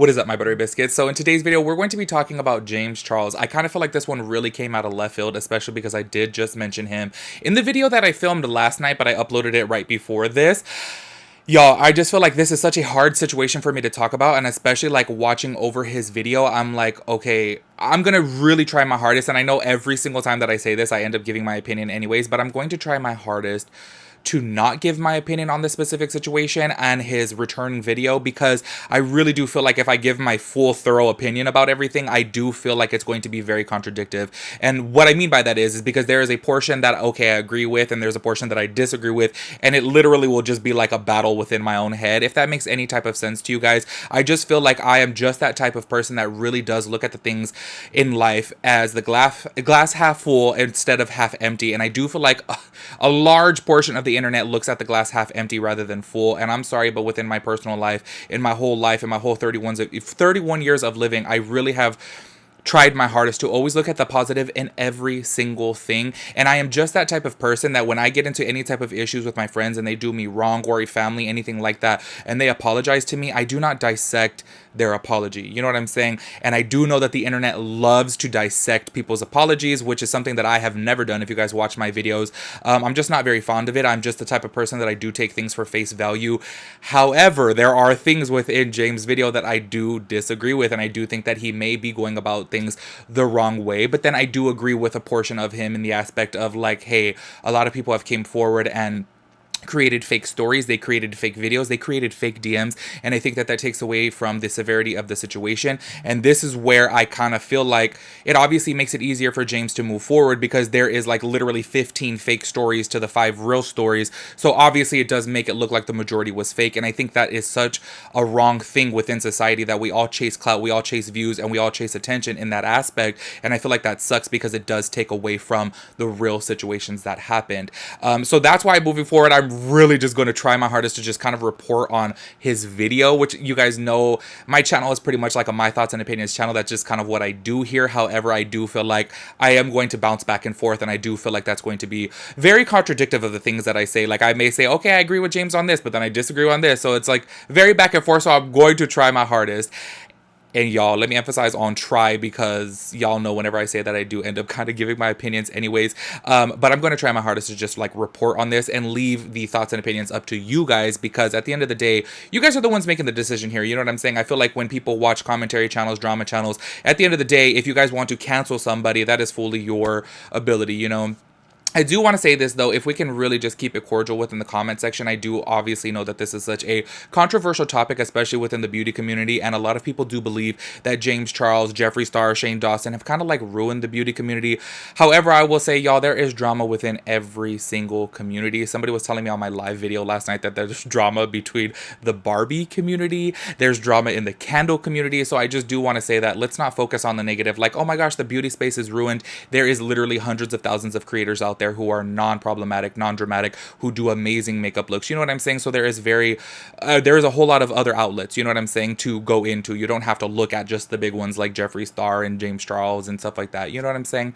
What is up, my buttery biscuits? So in today's video, we're going to be talking about James Charles. I kind of feel like this one really came out of left field, especially because I did just mention him in the video that I filmed last night, but I uploaded it right before this. Y'all, I just feel like this is such a hard situation for me to talk about, and especially like watching over his video, I'm like, okay, I'm gonna really try my hardest, and I know every single time that I say this, I end up giving my opinion anyways, but I'm going to try my hardest to not give my opinion on this specific situation and his return video, because I really do feel like if I give my full thorough opinion about everything, I do feel like it's going to be very contradictive. And what I mean by that is because there is a portion that, okay, I agree with, and there's a portion that I disagree with, and it literally will just be like a battle within my own head, if that makes any type of sense to you guys. I just feel like I am just that type of person that really does look at the things in life as the glass half full instead of half empty, and I do feel like a large portion of the internet looks at the glass half empty rather than full. And I'm sorry, but within my personal life, in my whole life, in my whole 31 years of living, I really have tried my hardest to always look at the positive in every single thing. And I am just that type of person that when I get into any type of issues with my friends and they do me wrong, or a family, anything like that, and they apologize to me, I do not dissect their apology. You know what I'm saying? And I do know that the internet loves to dissect people's apologies, which is something that I have never done. If you guys watch my videos, I'm just not very fond of it. I'm just the type of person that I do take things for face value. However, there are things within James' video that I do disagree with, and I do think that he may be going about things the wrong way. But then I do agree with a portion of him in the aspect of like, hey, a lot of people have came forward and created fake stories, they created fake videos, they created fake DMs, and I think that that takes away from the severity of the situation. And this is where I kind of feel like it obviously makes it easier for James to move forward, because there is like literally 15 fake stories to the 5 real stories, so obviously it does make it look like the majority was fake. And I think that is such a wrong thing within society, that we all chase clout, we all chase views, and we all chase attention in that aspect. And I feel like that sucks because it does take away from the real situations that happened. So that's why moving forward, I'm really just going to try my hardest to just kind of report on his video, which you guys know my channel is pretty much like a my thoughts and opinions channel. That's just kind of what I do here. However, I do feel like I am going to bounce back and forth, and I do feel like that's going to be very contradictive of the things that I say. Like I may say, okay, I agree with James on this, but then I disagree on this, so it's like very back and forth. So I'm going to try my hardest. And y'all, let me emphasize on try, because y'all know whenever I say that, I do end up kind of giving my opinions anyways. But I'm going to try my hardest to just like report on this and leave the thoughts and opinions up to you guys, because at the end of the day, you guys are the ones making the decision here. You know what I'm saying? I feel like when people watch commentary channels, drama channels, at the end of the day, if you guys want to cancel somebody, that is fully your ability, you know? I do want to say this though, if we can really just keep it cordial within the comment section. I do obviously know that this is such a controversial topic, especially within the beauty community, and a lot of people do believe that James Charles, Jeffree Star, Shane Dawson have kind of like ruined the beauty community. However, I will say, y'all, there is drama within every single community. Somebody was telling me on my live video last night that there's drama between the Barbie community, there's drama in the candle community. So I just do want to say that let's not focus on the negative, like, oh my gosh, the beauty space is ruined. There is literally hundreds of thousands of creators out there who are non-problematic, non-dramatic, who do amazing makeup looks. You know what I'm saying? So there is there is a whole lot of other outlets, you know what I'm saying, to go into. You don't have to look at just the big ones like Jeffree Star and James Charles and stuff like that. You know what I'm saying?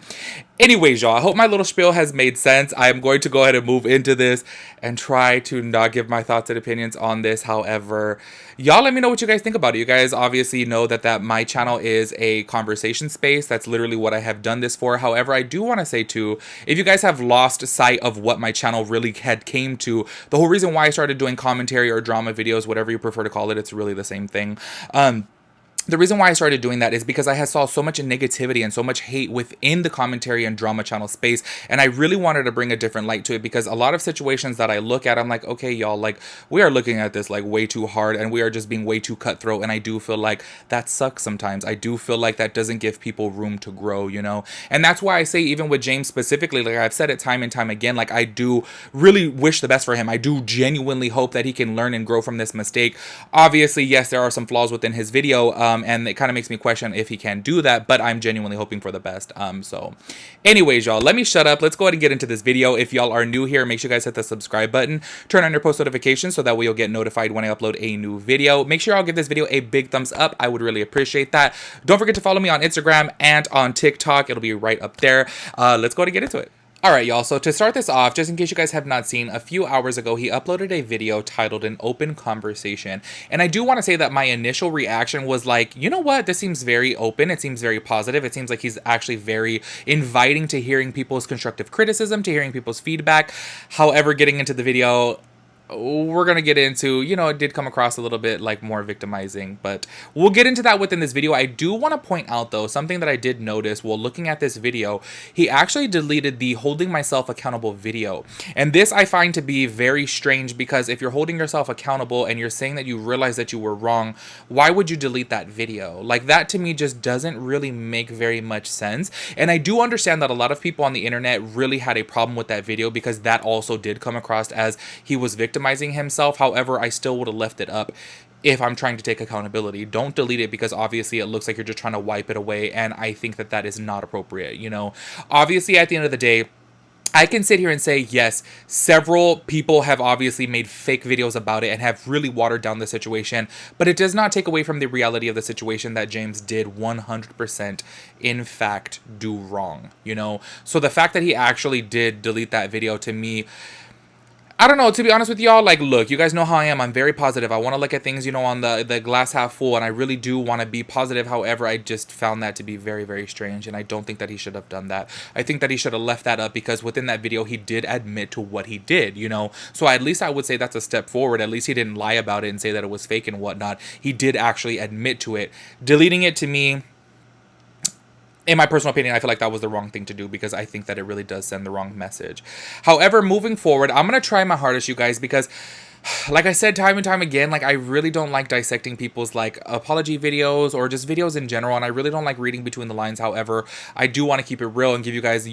Anyways, y'all, I hope my little spiel has made sense. I am going to go ahead and move into this and try to not give my thoughts and opinions on this. However, y'all let me know what you guys think about it. You guys obviously know that my channel is a conversation space. That's literally what I have done this for. However, I do want to say too, if you guys have lost sight of what my channel really had came to, the whole reason why I started doing commentary or drama videos, whatever you prefer to call it, it's really the same thing. The reason why I started doing that is because I had saw so much negativity and so much hate within the commentary and drama channel space, and I really wanted to bring a different light to it, because a lot of situations that I look at, I'm like, okay, y'all, like, we are looking at this like way too hard, and we are just being way too cutthroat, and I do feel like that sucks sometimes. I do feel like that doesn't give people room to grow, you know? And that's why I say, even with James specifically, like I've said it time and time again, like I do really wish the best for him. I do genuinely hope that he can learn and grow from this mistake. Obviously, yes, there are some flaws within his video, and it kind of makes me question if he can do that, but I'm genuinely hoping for the best. So anyways, y'all, let me shut up. Let's go ahead and get into this video. If y'all are new here, make sure you guys hit the subscribe button, turn on your post notifications so that way you'll get notified when I upload a new video. Make sure y'all give this video a big thumbs up. I would really appreciate that. Don't forget to follow me on Instagram and on TikTok. It'll be right up there. Let's go ahead and get into it. Alright, y'all, so to start this off, just in case you guys have not seen, a few hours ago he uploaded a video titled An Open Conversation. And I do want to say that my initial reaction was like, you know what, this seems very open, it seems very positive, it seems like he's actually very inviting to hearing people's constructive criticism, to hearing people's feedback. However, getting into the video, we're going to get into, it did come across a little bit like more victimizing, but we'll get into that within this video. I do want to point out though, something that I did notice while looking at this video, he actually deleted the holding myself accountable video. And this I find to be very strange, because if you're holding yourself accountable and you're saying that you realize that you were wrong, why would you delete that video? Like, that to me just doesn't really make very much sense. And I do understand that a lot of people on the internet really had a problem with that video, because that also did come across as he was victimizing himself. However, I still would have left it up if I'm trying to take accountability. Don't delete it, because obviously it looks like you're just trying to wipe it away, and I think that that is not appropriate. Obviously at the end of the day, I can sit here and say, yes, several people have obviously made fake videos about it and have really watered down the situation, but it does not take away from the reality of the situation that James did 100% in fact do wrong, So the fact that he actually did delete that video, to me, I don't know, to be honest with y'all, like, look, you guys know how I am. I'm very positive. I want to look at things, on the glass half full, and I really do want to be positive. However, I just found that to be very, very strange, and I don't think that he should have done that. I think that he should have left that up, because within that video, he did admit to what he did, So at least I would say that's a step forward. At least he didn't lie about it and say that it was fake and whatnot. He did actually admit to it. Deleting it, to me, in my personal opinion, I feel like that was the wrong thing to do, because I think that it really does send the wrong message. However, moving forward, I'm going to try my hardest, you guys, because like I said time and time again, like, I really don't like dissecting people's like apology videos or just videos in general, and I really don't like reading between the lines. However, I do want to keep it real and give you guys,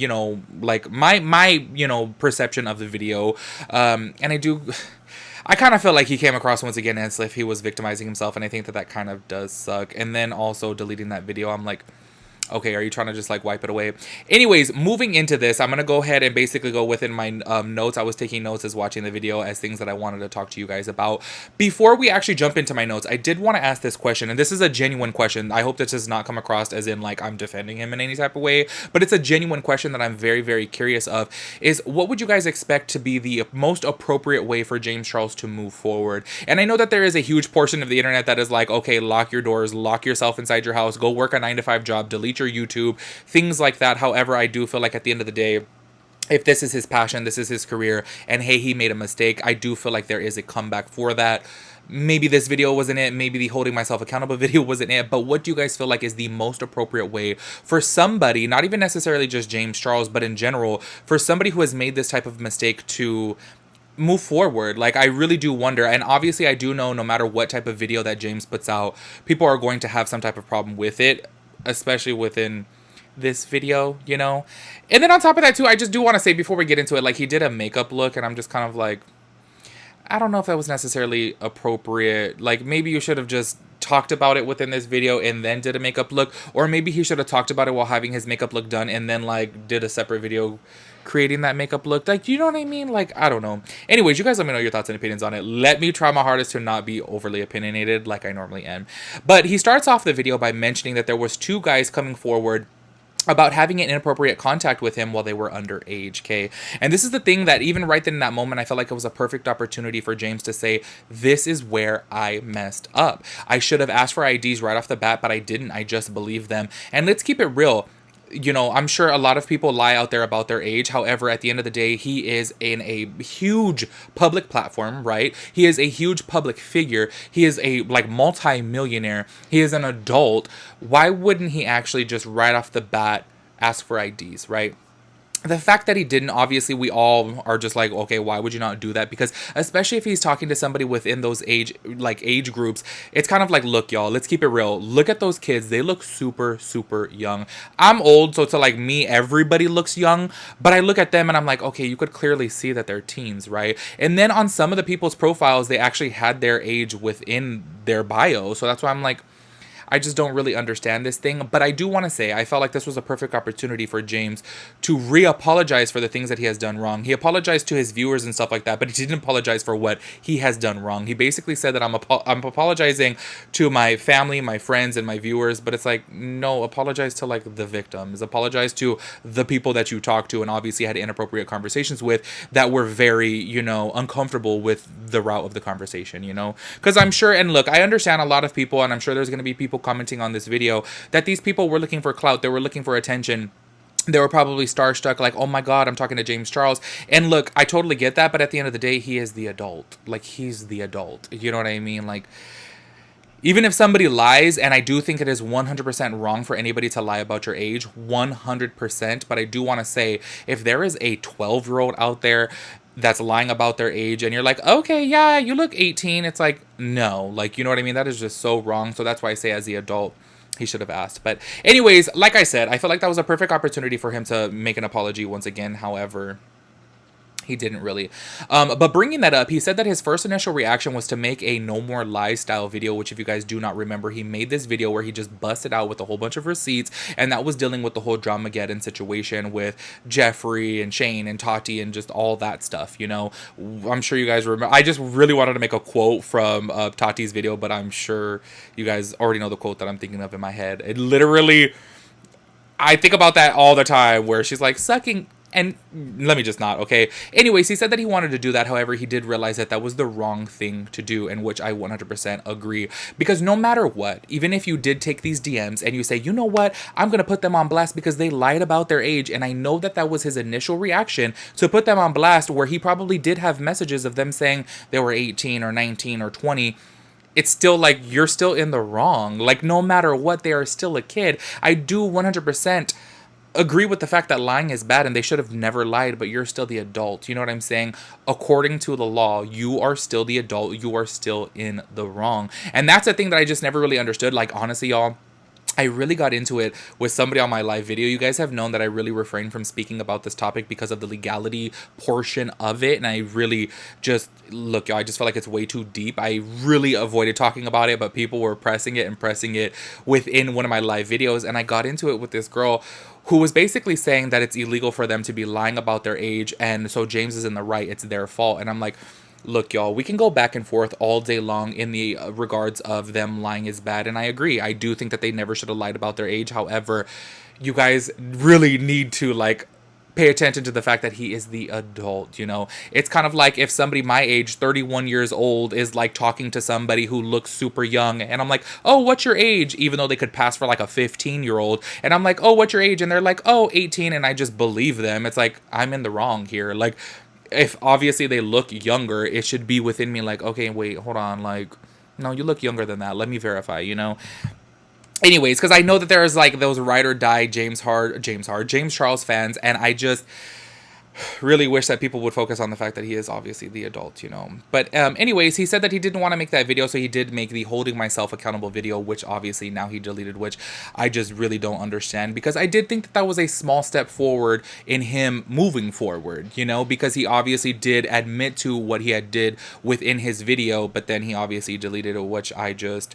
like my perception of the video. And I kind of feel like he came across once again as if he was victimizing himself, and I think that that kind of does suck. And then also deleting that video, I'm like, okay, are you trying to just like wipe it away? Anyways, moving into this, I'm going to go ahead and basically go within my notes. I was taking notes as watching the video as things that I wanted to talk to you guys about. Before we actually jump into my notes, I did want to ask this question, and this is a genuine question. I hope this does not come across as in like I'm defending him in any type of way, but it's a genuine question that I'm very, very curious of, is what would you guys expect to be the most appropriate way for James Charles to move forward? And I know that there is a huge portion of the internet that is like, okay, lock your doors, lock yourself inside your house, go work a 9-to-5 job, delete your YouTube, things like that. However, I do feel like at the end of the day, if this is his passion, this is his career, and hey, he made a mistake, I do feel like there is a comeback for that. Maybe this video wasn't it, maybe the holding myself accountable video wasn't it, but what do you guys feel like is the most appropriate way for somebody, not even necessarily just James Charles, but in general, for somebody who has made this type of mistake to move forward? Like, I really do wonder. And obviously I do know no matter what type of video that James puts out, people are going to have some type of problem with it, especially within this video, And then on top of that too, I just do want to say before we get into it, like, he did a makeup look, and I'm just kind of like, I don't know if that was necessarily appropriate. Like, maybe you should have just talked about it within this video and then did a makeup look, or maybe he should have talked about it while having his makeup look done and then like did a separate video creating that makeup look. Like, you know what I mean? Like, I don't know. Anyways, you guys let me know your thoughts and opinions on it. Let me try my hardest to not be overly opinionated like I normally am. But he starts off the video by mentioning that there was 2 guys coming forward about having an inappropriate contact with him while they were underage, okay? And this is the thing that even right then in that moment, I felt like it was a perfect opportunity for James to say, this is where I messed up. I should have asked for IDs right off the bat, but I didn't. I just believed them. And let's keep it real. I'm sure a lot of people lie out there about their age. However, at the end of the day, he is in a huge public platform, right? He is a huge public figure. He is a multi-millionaire. He is an adult. Why wouldn't he actually just right off the bat ask for IDs, right? The fact that he didn't, obviously we all are just like, okay, why would you not do that? Because especially if he's talking to somebody within those age groups, it's kind of like, look, y'all, let's keep it real. Look at those kids. They look super, super young. I'm old, so to like me, everybody looks young, but I look at them and I'm like, okay, you could clearly see that they're teens, right? And then on some of the people's profiles, they actually had their age within their bio. So that's why I'm like, I just don't really understand this thing. But I do want to say, I felt like this was a perfect opportunity for James to re-apologize for the things that he has done wrong. He apologized to his viewers and stuff like that, but he didn't apologize for what he has done wrong. He basically said that I'm apologizing to my family, my friends, and my viewers, but it's like, no, apologize to like the victims. Apologize to the people that you talked to and obviously had inappropriate conversations with that were very, you know, uncomfortable with the route of the conversation, you know? Because I'm sure, and look, I understand a lot of people, and I'm sure there's going to be people commenting on this video, that these people were looking for clout, they were looking for attention. They were probably starstruck, like, oh my God, I'm talking to James Charles. And look, I totally get that, but at the end of the day, he is the adult. Like, he's the adult. You know what I mean? Like, even if somebody lies, and I do think it is 100% wrong for anybody to lie about your age, 100%, but I do want to say, if there is a 12-year-old out there that's lying about their age and you're like, okay, yeah, you look 18, it's like, no, like, you know what I mean? That is just so wrong. So that's why I say, as the adult, he should have asked. But anyways, like I said, I feel like that was a perfect opportunity for him to make an apology once again. However, he didn't really. But bringing that up, he said that his first initial reaction was to make a No More Lies style video, which if you guys do not remember, he made this video where he just busted out with a whole bunch of receipts, and that was dealing with the whole Dramageddon situation with Jeffrey and Shane and Tati and just all that stuff, you know. I'm sure you guys remember. I just really wanted to make a quote from Tati's video, but I'm sure you guys already know the quote that I'm thinking of in my head. It literally, I think about that all the time, where she's like, sucking. And let me just not, okay? Anyways, he said that he wanted to do that. However, he did realize that that was the wrong thing to do, in which I 100% agree. Because no matter what, even if you did take these DMs and you say, you know what, I'm going to put them on blast because they lied about their age. And I know that that was his initial reaction, to put them on blast, where he probably did have messages of them saying they were 18 or 19 or 20. It's still like, you're still in the wrong. Like, no matter what, they are still a kid. I do 100% agree with the fact that lying is bad and they should have never lied, but you're still the adult. You know what I'm saying? According to the law, you are still the adult. You are still in the wrong. And that's a thing that I just never really understood. Like, honestly, y'all, I really got into it with somebody on my live video. You guys have known that I really refrain from speaking about this topic because of the legality portion of it. And I really just, look, y'all, I just felt like it's way too deep. I really avoided talking about it, but people were pressing it within one of my live videos. And I got into it with this girl who was basically saying that it's illegal for them to be lying about their age. And so James is in the right. It's their fault. And I'm like, look, y'all, we can go back and forth all day long in the regards of them lying is bad. And I agree. I do think that they never should have lied about their age. However, you guys really need to, like, pay attention to the fact that he is the adult, you know? It's kind of like if somebody my age, 31 years old, is like talking to somebody who looks super young, and I'm like, oh, what's your age? Even though they could pass for like a 15-year-old. And I'm like, oh, what's your age? And they're like, oh, 18. And I just believe them. It's like, I'm in the wrong here. Like, if obviously they look younger, it should be within me like, okay, wait, hold on. Like, no, you look younger than that. Let me verify, you know? Anyways, because I know that there's like those ride or die James Charles fans, and I just really wish that people would focus on the fact that he is obviously the adult, you know. But anyways, he said that he didn't want to make that video, so he did make the holding myself accountable video, which obviously now he deleted, which I just really don't understand, because I did think that that was a small step forward in him moving forward, you know, because he obviously did admit to what he had did within his video, but then he obviously deleted it, which I just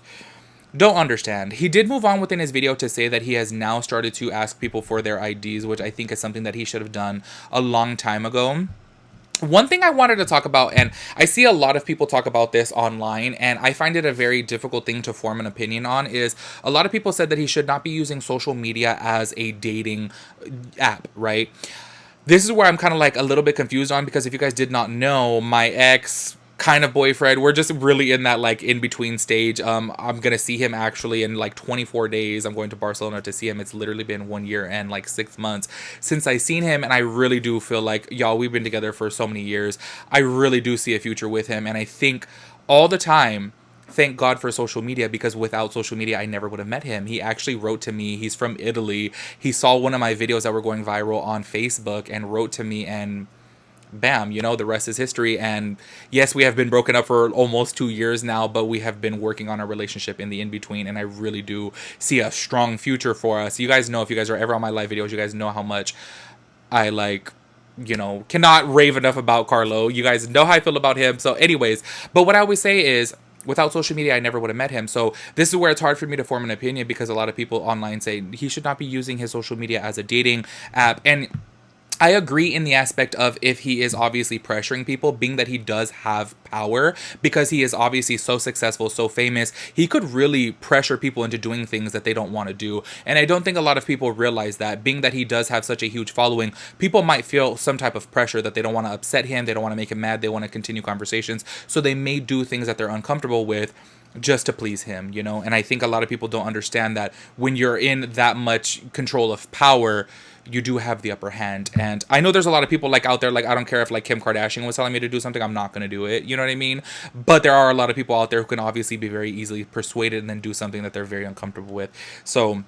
don't understand. He did move on within his video to say that he has now started to ask people for their IDs, which I think is something that he should have done a long time ago. One thing I wanted to talk about, and I see a lot of people talk about this online, and I find it a very difficult thing to form an opinion on, is a lot of people said that he should not be using social media as a dating app, right? This is where I'm kind of like a little bit confused on, because if you guys did not know, my ex kind of boyfriend, we're just really in that like in between stage. I'm gonna see him actually in like 24 days. I'm going to Barcelona to see him. It's literally been 1 year and like 6 months since I seen him, and I really do feel like, y'all, we've been together for so many years. I really do see a future with him, and I think all the time, thank God for social media, because without social media, I never would have met him. He actually wrote to me. He's from Italy. He saw one of my videos that were going viral on Facebook and wrote to me, and bam, you know, the rest is history. And yes, we have been broken up for almost 2 years now, but we have been working on our relationship in the in-between, and I really do see a strong future for us. You guys know, if you guys are ever on my live videos, you guys know how much I like, you know, cannot rave enough about Carlo. You guys know how I feel about him. So anyways, but what I always say is, without social media, I never would have met him. So this is where it's hard for me to form an opinion, because a lot of people online say he should not be using his social media as a dating app. And I agree in the aspect of, if he is obviously pressuring people, being that he does have power, because he is obviously so successful, so famous, he could really pressure people into doing things that they don't want to do. And I don't think a lot of people realize that, being that he does have such a huge following, people might feel some type of pressure that they don't want to upset him, they don't want to make him mad, they want to continue conversations, so they may do things that they're uncomfortable with just to please him, you know? And I think a lot of people don't understand that when you're in that much control of power, you do have the upper hand. And I know there's a lot of people like out there, like, I don't care if like Kim Kardashian was telling me to do something, I'm not going to do it. You know what I mean? But there are a lot of people out there who can obviously be very easily persuaded and then do something that they're very uncomfortable with. So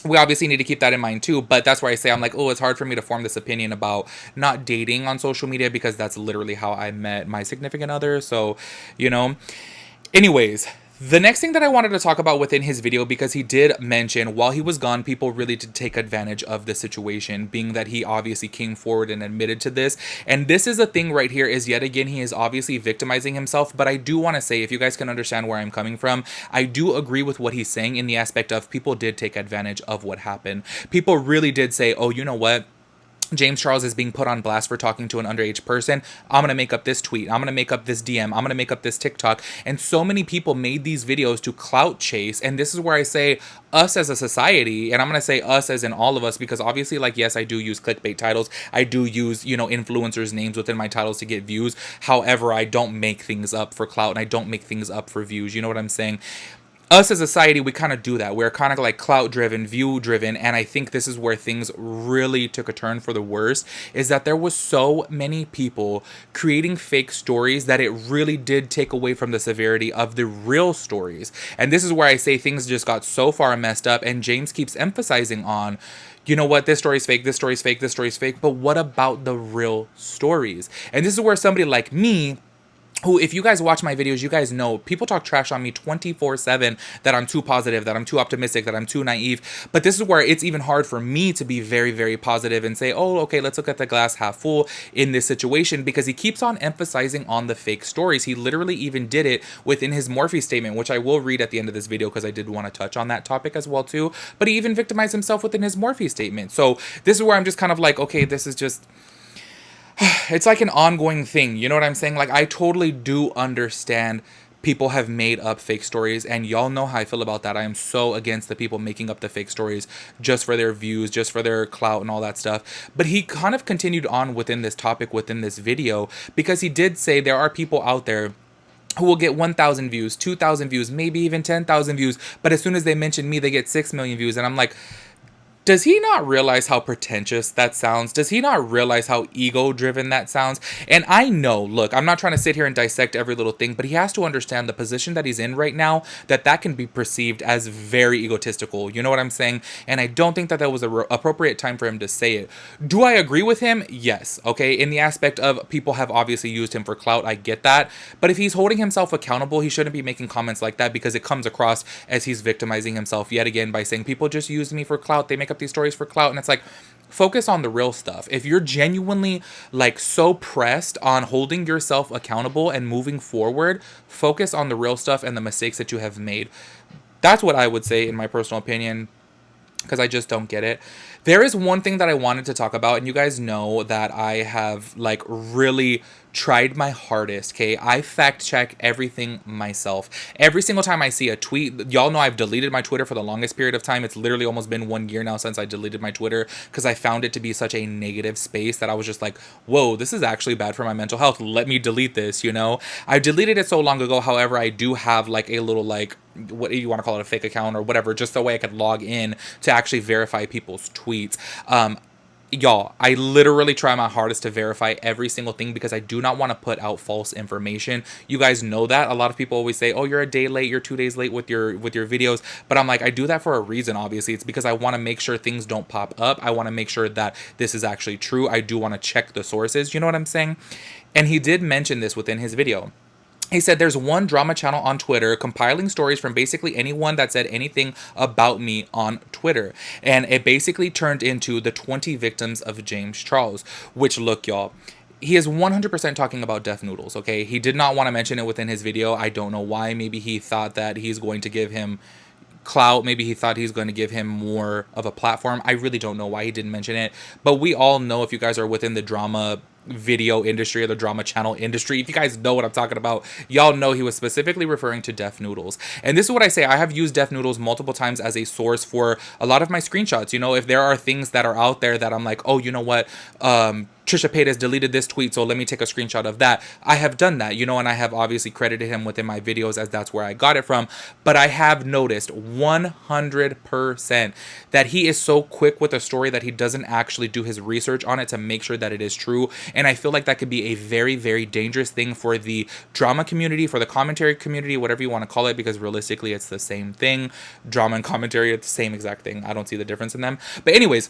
we obviously need to keep that in mind too. But that's why I say, I'm like, oh, it's hard for me to form this opinion about not dating on social media, because that's literally how I met my significant other. So, you know, anyways, the next thing that I wanted to talk about within his video, because he did mention while he was gone, people really did take advantage of the situation, being that he obviously came forward and admitted to this. And this is a thing right here, is yet again, he is obviously victimizing himself. But I do want to say, if you guys can understand where I'm coming from, I do agree with what he's saying in the aspect of people did take advantage of what happened. People really did say, oh, you know what? James Charles is being put on blast for talking to an underage person. I'm going to make up this tweet. I'm going to make up this DM. I'm going to make up this TikTok. And so many people made these videos to clout chase. And this is where I say us as a society, and I'm going to say us as in all of us, because obviously, like, yes, I do use clickbait titles. I do use, you know, influencers' names within my titles to get views. However, I don't make things up for clout, and I don't make things up for views. You know what I'm saying? Us as a society, we kind of do that. We're kind of like clout driven, view driven. And I think this is where things really took a turn for the worse, is that there was so many people creating fake stories that it really did take away from the severity of the real stories. And this is where I say things just got so far messed up. And James keeps emphasizing on, you know what, this story's fake, this story's fake, this story's fake. But what about the real stories? And this is where somebody like me, who, if you guys watch my videos, you guys know people talk trash on me 24/7, that I'm too positive, that I'm too optimistic, that I'm too naive. But this is where it's even hard for me to be very, very positive and say, oh, okay, let's look at the glass half full in this situation, because he keeps on emphasizing on the fake stories. He literally even did it within his Morphe statement, which I will read at the end of this video, because I did want to touch on that topic as well too. But he even victimized himself within his Morphe statement. So this is where I'm just kind of like, okay, this is just... it's like an ongoing thing, you know what I'm saying? Like, I totally do understand people have made up fake stories, and y'all know how I feel about that. I am so against the people making up the fake stories just for their views, just for their clout and all that stuff. But he kind of continued on within this topic, within this video, because he did say there are people out there who will get 1,000 views, 2,000 views, maybe even 10,000 views, but as soon as they mention me, they get 6 million views. And I'm like, does he not realize how pretentious that sounds? Does he not realize how ego-driven that sounds? And I know, look, I'm not trying to sit here and dissect every little thing, but he has to understand the position that he's in right now, that can be perceived as very egotistical. You know what I'm saying? And I don't think that was an appropriate time for him to say it. Do I agree with him? Yes. Okay. In the aspect of people have obviously used him for clout, I get that. But if he's holding himself accountable, he shouldn't be making comments like that, because it comes across as he's victimizing himself yet again by saying people just use me for clout. They make up these stories for clout. And it's like, focus on the real stuff. If you're genuinely like so pressed on holding yourself accountable and moving forward, focus on the real stuff and the mistakes that you have made. That's what I would say in my personal opinion, because I just don't get it. There is one thing that I wanted to talk about, and you guys know that I have like really tried my hardest, okay? I fact check everything myself. Every single time I see a tweet, y'all know I've deleted my Twitter for the longest period of time. It's literally almost been 1 year now since I deleted my Twitter, because I found it to be such a negative space that I was just like, whoa, this is actually bad for my mental health. Let me delete this, you know? I deleted it so long ago. However, I do have like a little like, what you want to call it, a fake account or whatever, just the way I could log in to actually verify people's tweets. Y'all, I literally try my hardest to verify every single thing, because I do not want to put out false information. You guys know that. A lot of people always say, oh, you're a day late, you're 2 days late with your videos. But I'm like, I do that for a reason, obviously. It's because I want to make sure things don't pop up. I want to make sure that this is actually true. I do want to check the sources. You know what I'm saying? And he did mention this within his video. He said there's one drama channel on Twitter compiling stories from basically anyone that said anything about me on Twitter. And it basically turned into the 20 victims of James Charles, which, look, y'all, he is 100% talking about Def Noodles, okay? He did not want to mention it within his video. I don't know why. Maybe he thought that he's going to give him clout. Maybe he thought he's going to give him more of a platform. I really don't know why he didn't mention it. But we all know, if you guys are within the drama video industry or the drama channel industry, if you guys know what I'm talking about, y'all know he was specifically referring to Def Noodles. And this is what I say, I have used Def Noodles multiple times as a source for a lot of my screenshots. You know, if there are things that are out there that I'm like, oh, you know what, Trisha Paytas deleted this tweet, so let me take a screenshot of that. I have done that, you know, and I have obviously credited him within my videos as that's where I got it from. But I have noticed 100% that he is so quick with a story that he doesn't actually do his research on it to make sure that it is true. And I feel like that could be a very, very dangerous thing for the drama community, for the commentary community, whatever you want to call it, because realistically it's the same thing. Drama and commentary are the same exact thing. I don't see the difference in them. But anyways,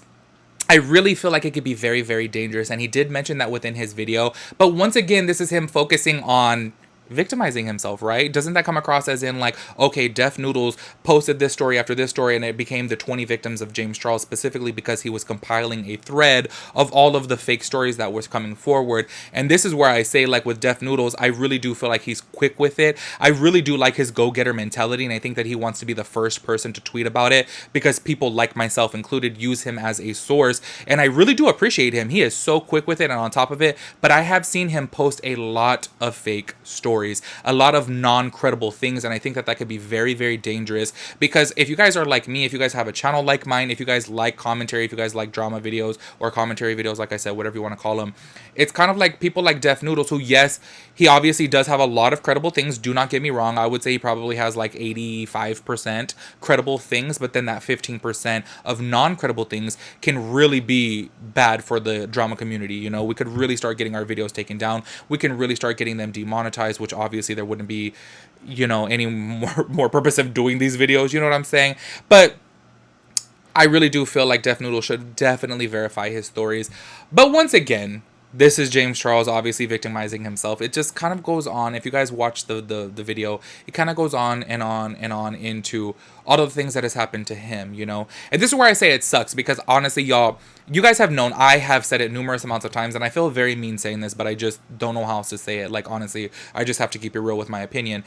I really feel like it could be very, very dangerous. And he did mention that within his video. But once again, this is him focusing on victimizing himself, right? Doesn't that come across as in like, okay, Def Noodles posted this story after this story and it became the 20 victims of James Charles, specifically because he was compiling a thread of all of the fake stories that was coming forward. And this is where I say, like with Def Noodles, I really do feel like he's quick with it. I really do like his go-getter mentality, and I think that he wants to be the first person to tweet about it because people like myself included use him as a source, and I really do appreciate him. He is so quick with it and on top of it. But I have seen him post a lot of fake stories, a lot of non-credible things, and I think that that could be very, very dangerous, because if you guys are like me, if you guys have a channel like mine, if you guys like commentary, if you guys like drama videos or commentary videos, like I said, whatever you want to call them, it's kind of like people like Def Noodles, who, yes, he obviously does have a lot of credible things, do not get me wrong. I would say he probably has like 85% credible things, but then that 15% of non-credible things can really be bad for the drama community. You know, we could really start getting our videos taken down. We can really start getting them demonetized, which obviously there wouldn't be, you know, any more purpose of doing these videos, you know what I'm saying? But I really do feel like Def Noodle should definitely verify his stories. But once again, this is James Charles obviously victimizing himself. It just kind of goes on. If you guys watch the video, it kind of goes on and on and on into all of the things that has happened to him, you know. And this is where I say it sucks, because honestly, y'all, you guys have known, I have said it numerous amounts of times, and I feel very mean saying this, but I just don't know how else to say it. Like, honestly, I just have to keep it real with my opinion.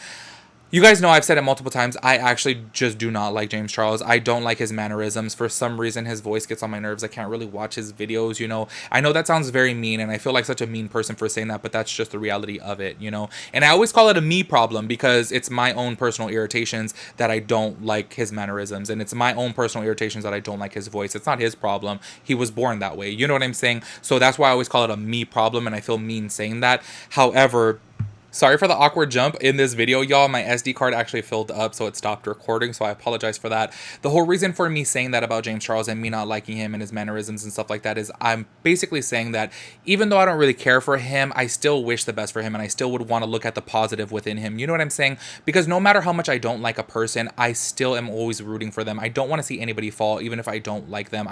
You guys know I've said it multiple times. I actually just do not like James Charles. I don't like his mannerisms. For some reason, his voice gets on my nerves. I can't really watch his videos, you know. I know that sounds very mean, and I feel like such a mean person for saying that, but that's just the reality of it, you know. And I always call it a me problem, because it's my own personal irritations that I don't like his mannerisms, and it's my own personal irritations that I don't like his voice. It's not his problem. He was born that way. You know what I'm saying? So that's why I always call it a me problem, and I feel mean saying that. However, sorry for the awkward jump in this video, y'all. My SD card actually filled up, so it stopped recording, so I apologize for that. The whole reason for me saying that about James Charles and me not liking him and his mannerisms and stuff like that is I'm basically saying that even though I don't really care for him, I still wish the best for him, and I still would want to look at the positive within him. You know what I'm saying? Because no matter how much I don't like a person, I still am always rooting for them. I don't want to see anybody fall, even if I don't like them.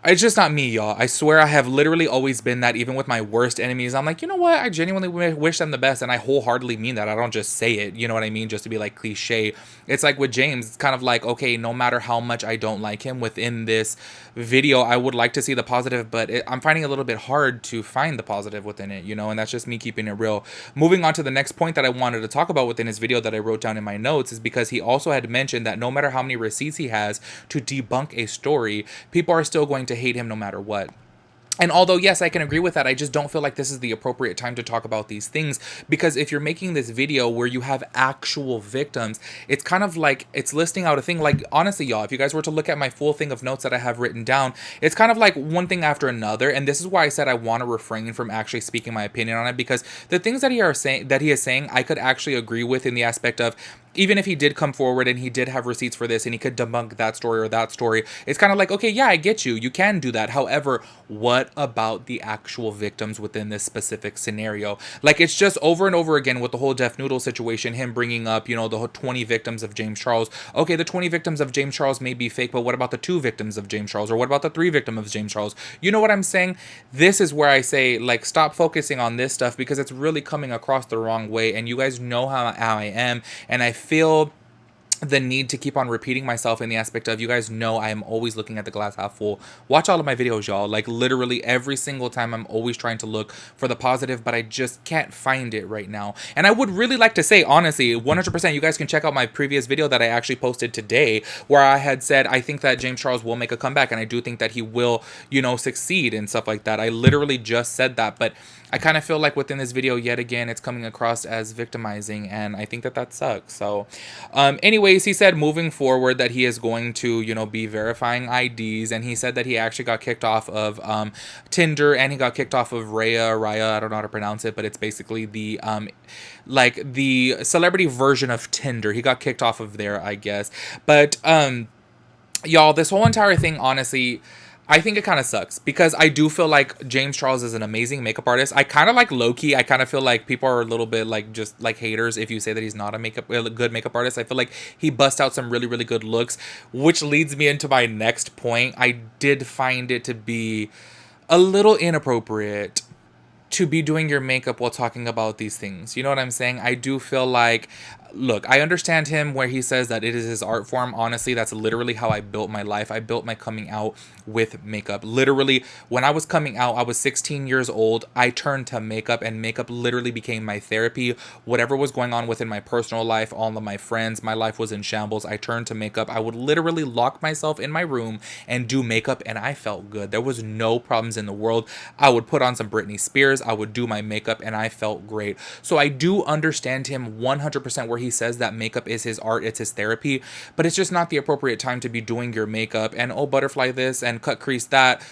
It's just not me, y'all. I swear I have literally always been that. Even with my worst enemies, I'm like, you know what? I genuinely wish them the best, and I wholeheartedly mean that. I don't just say it, you know what I mean? Just to be like cliche. It's like with James, it's kind of like, okay, no matter how much I don't like him within this video, I would like to see the positive, but I'm finding it a little bit hard to find the positive within it, you know, and that's just me keeping it real. Moving on to the next point that I wanted to talk about within his video that I wrote down in my notes is because he also had mentioned that no matter how many receipts he has to debunk a story, people are still going to hate him no matter what. And although, yes, I can agree with that, I just don't feel like this is the appropriate time to talk about these things, because if you're making this video where you have actual victims, it's kind of like it's listing out a thing. Like, honestly, y'all, if you guys were to look at my full thing of notes that I have written down, it's kind of like one thing after another. And this is why I said I want to refrain from actually speaking my opinion on it, because the things that he is saying, I could actually agree with in the aspect of, even if he did come forward and he did have receipts for this and he could debunk that story or that story, it's kind of like, okay, yeah, I get you. You can do that. However, what about the actual victims within this specific scenario? Like, it's just over and over again with the whole Def Noodle situation, him bringing up, you know, the whole 20 victims of James Charles. Okay, the 20 victims of James Charles may be fake, but what about the 2 victims of James Charles? Or what about the 3 victims of James Charles? You know what I'm saying? This is where I say, like, stop focusing on this stuff, because it's really coming across the wrong way. And you guys know how I am. And I feel the need to keep on repeating myself in the aspect of, you guys know I am always looking at the glass half full. Watch all of my videos, y'all. Like literally every single time I'm always trying to look for the positive, but I just can't find it right now. And I would really like to say, honestly, 100%, you guys can check out my previous video that I actually posted today, where I had said I think that James Charles will make a comeback, and I do think that he will, you know, succeed and stuff like that. I literally just said that, but I kind of feel like within this video, yet again, it's coming across as victimizing, and I think that that sucks. So anyways, he said moving forward that he is going to, you know, be verifying IDs, and he said that he actually got kicked off of Tinder, and he got kicked off of Raya, I don't know how to pronounce it, but it's basically the like the celebrity version of Tinder. He got kicked off of there, I guess. But y'all, this whole entire thing, honestly, I think it kind of sucks, because I do feel like James Charles is an amazing makeup artist. I kind of like low-key, I kind of feel like people are a little bit like just like haters if you say that he's not a good makeup artist. I feel like he busts out some really, really good looks, which leads me into my next point. I did find it to be a little inappropriate to be doing your makeup while talking about these things. You know what I'm saying? I do feel like, look, I understand him where he says that it is his art form. Honestly, that's literally how I built my life. I built my coming out with makeup. Literally, when I was coming out, I was 16 years old. I turned to makeup, and makeup literally became my therapy. Whatever was going on within my personal life, all of my friends, my life was in shambles. I turned to makeup. I would literally lock myself in my room and do makeup, and I felt good. There was no problems in the world. I would put on some Britney Spears. I would do my makeup, and I felt great. So I do understand him 100% where he says that makeup is his art, it's his therapy, but it's just not the appropriate time to be doing your makeup and, oh, butterfly this and cut crease that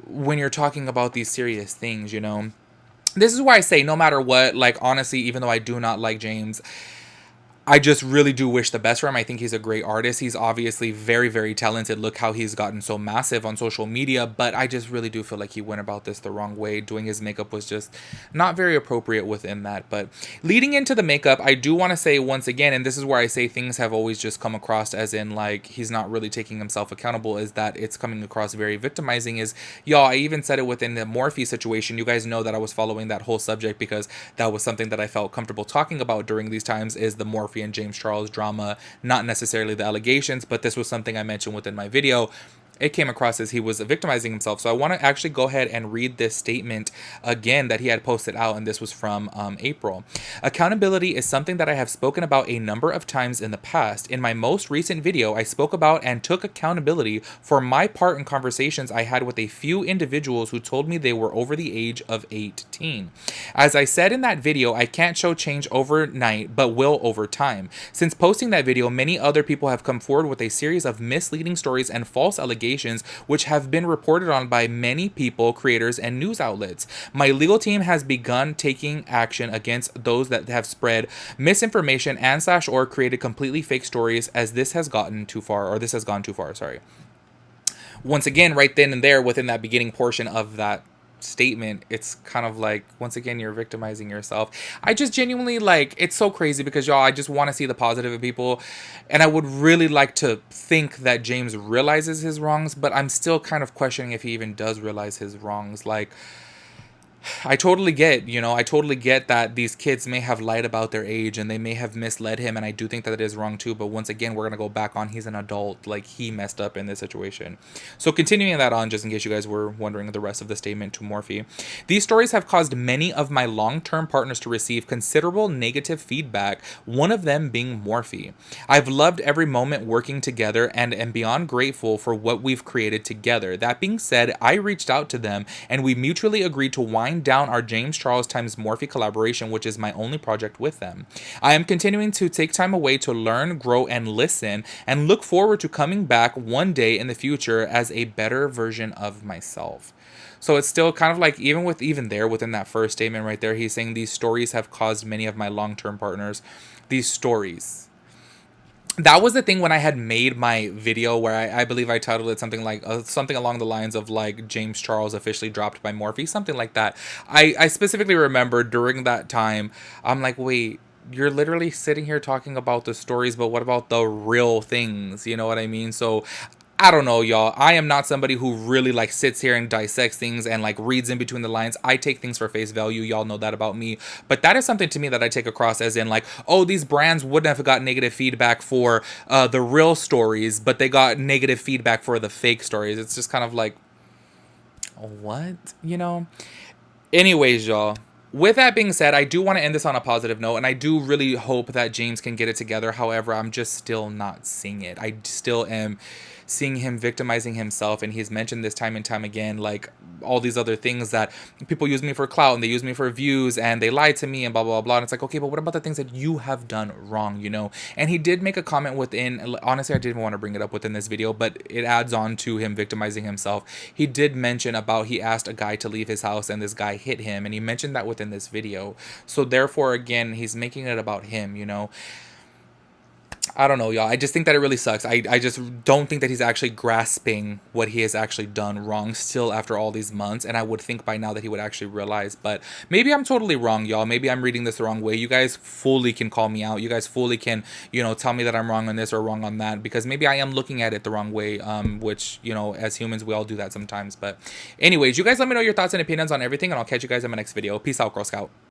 when you're talking about these serious things, you know? This is why I say, no matter what, like, honestly, even though I do not like James, I just really do wish the best for him. I think he's a great artist. He's obviously very, very talented. Look how he's gotten so massive on social media. But I just really do feel like he went about this the wrong way. Doing his makeup was just not very appropriate within that. But leading into the makeup, I do want to say once again, and this is where I say things have always just come across as in like he's not really taking himself accountable, is that it's coming across very victimizing. Is, y'all, I even said it within the Morphe situation. You guys know that I was following that whole subject because that was something that I felt comfortable talking about during these times, is the Morphe and James Charles drama, not necessarily the allegations, but this was something I mentioned within my video. It came across as he was victimizing himself. So I want to actually go ahead and read this statement again that he had posted out, and this was from April. Accountability is something that I have spoken about a number of times in the past. In my most recent video, I spoke about and took accountability for my part in conversations I had with a few individuals who told me they were over the age of 18. As I said in that video, I can't show change overnight, but will over time. Since posting that video, many other people have come forward with a series of misleading stories and false allegations, which have been reported on by many people, creators, and news outlets. My legal team has begun taking action against those that have spread misinformation and / or created completely fake stories, as this has gotten too far, or this has gone too far, sorry. Once again, right then and there within that beginning portion of that statement, it's kind of like, once again, you're victimizing yourself. I just genuinely, like, it's so crazy because, y'all, I just want to see the positive in people, and I would really like to think that James realizes his wrongs, but I'm still kind of questioning if he even does realize his wrongs. Like, I totally get, you know, I totally get that these kids may have lied about their age and they may have misled him, and I do think that it is wrong too, but once again, we're going to go back on, he's an adult, like, he messed up in this situation. So continuing that on, just in case you guys were wondering the rest of the statement to Morphe. These stories have caused many of my long-term partners to receive considerable negative feedback, one of them being Morphe. I've loved every moment working together and am beyond grateful for what we've created together. That being said, I reached out to them and we mutually agreed to wind down our James Charles times Morphe collaboration, which is my only project with them. I am continuing to take time away to learn, grow, and listen, and look forward to coming back one day in the future as a better version of myself. So it's still kind of like, even there within that first statement right there, he's saying these stories have caused many of my long-term partners. These stories. That was the thing when I had made my video where I believe I titled it something like something along the lines of like James Charles officially dropped by Morphe, something like that. I specifically remember during that time, I'm like, wait, you're literally sitting here talking about the stories, but what about the real things? You know what I mean? So I don't know, y'all. I am not somebody who really like sits here and dissects things and like reads in between the lines. I take things for face value. Y'all know that about me. But that is something to me that I take across as in like, oh, these brands wouldn't have got negative feedback for the real stories, but they got negative feedback for the fake stories. It's just kind of like, what? You know? Anyways, y'all. With that being said, I do want to end this on a positive note, and I do really hope that James can get it together. However, I'm just still not seeing it. I still am seeing him victimizing himself, and he's mentioned this time and time again, like all these other things that people use me for clout and they use me for views and they lied to me and blah blah blah. And it's like, okay, but what about the things that you have done wrong, you know? And he did make a comment within, honestly, I didn't want to bring it up within this video, but it adds on to him victimizing himself. He did mention about he asked a guy to leave his house and this guy hit him, and he mentioned that within this video. So therefore, again, he's making it about him, you know? I don't know, y'all. I just think that it really sucks. I just don't think that he's actually grasping what he has actually done wrong still after all these months. And I would think by now that he would actually realize. But maybe I'm totally wrong, y'all. Maybe I'm reading this the wrong way. You guys fully can call me out. You guys fully can, you know, tell me that I'm wrong on this or wrong on that. Because maybe I am looking at it the wrong way. Which, you know, as humans, we all do that sometimes. But anyways, you guys let me know your thoughts and opinions on everything. And I'll catch you guys in my next video. Peace out, Girl Scout.